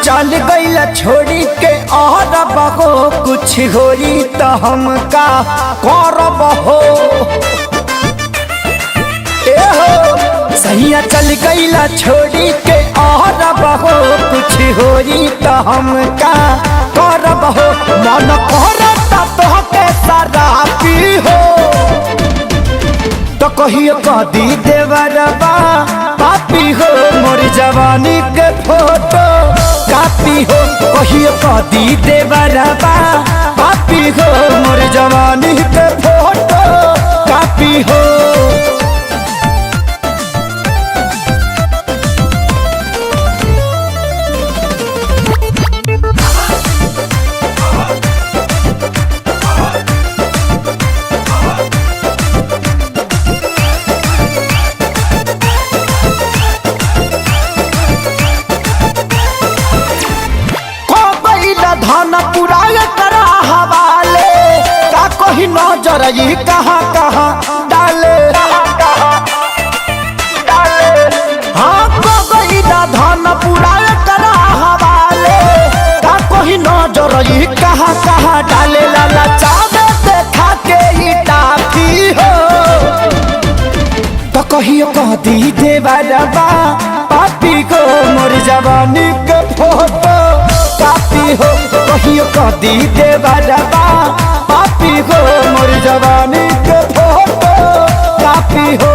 चल गईला छोड़ी के और बहो कुछ होई तो हम का करब हो। सैया चल गईला छोड़ी के और बहो कुछ होई तो हम का करब हो। मन करता तोहके शराबी हो तो कहियो कदी देवरबा पापी हो। मोर जवानी के फोटो कापी हो कहियो कदी देवरबा पापी हो। मोर जवानी के फोटो कापी हो। धन पुराय करा हवाले का कोई नजर ये कहाँ कहाँ डाले। हाँ कोई धन पुराय करा हवाले का कोई नजर ये कहाँ कहाँ डाले। लाला चावे देखा के ही टाफी हो तो कहियो कदी देवरबा पापी को। मोर जवानी के फोटो कापी हो कहियो कदी देवरबा पापी हो। मोर जवानी के फोटो कापी हो।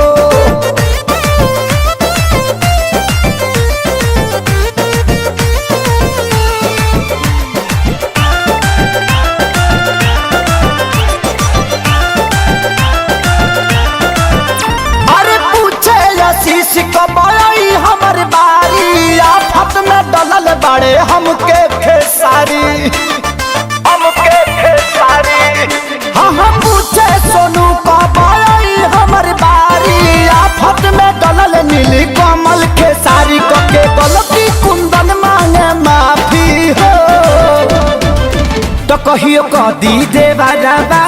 अरे पूछे आशीष कब आई हमर बारी आफत में डलल बाड़े हमके खेसारी हाँ हाँ पूछे सोनू कब आई हमर बारी आफत में डलल नीली कमल खेसारी। के गलती कुंदन मांगे माफी हो तो कहियो कदी देवरबा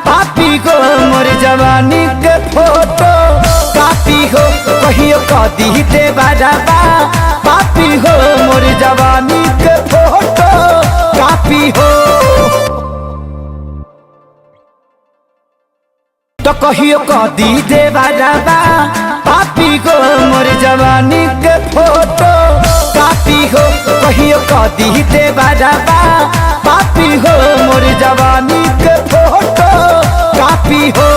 पापी को। मोर जवानी के फोटो कापी हो कहियो कदी देवरबा पापी हो। मोर जवानी के फोटो कापी हो तो कहियो कदी देवरबा पापी हो। मोर जवानी के फोटो कापी हो कहियो कदी देवरबा पापी हो। मोर जवानी के फोटो कापी हो।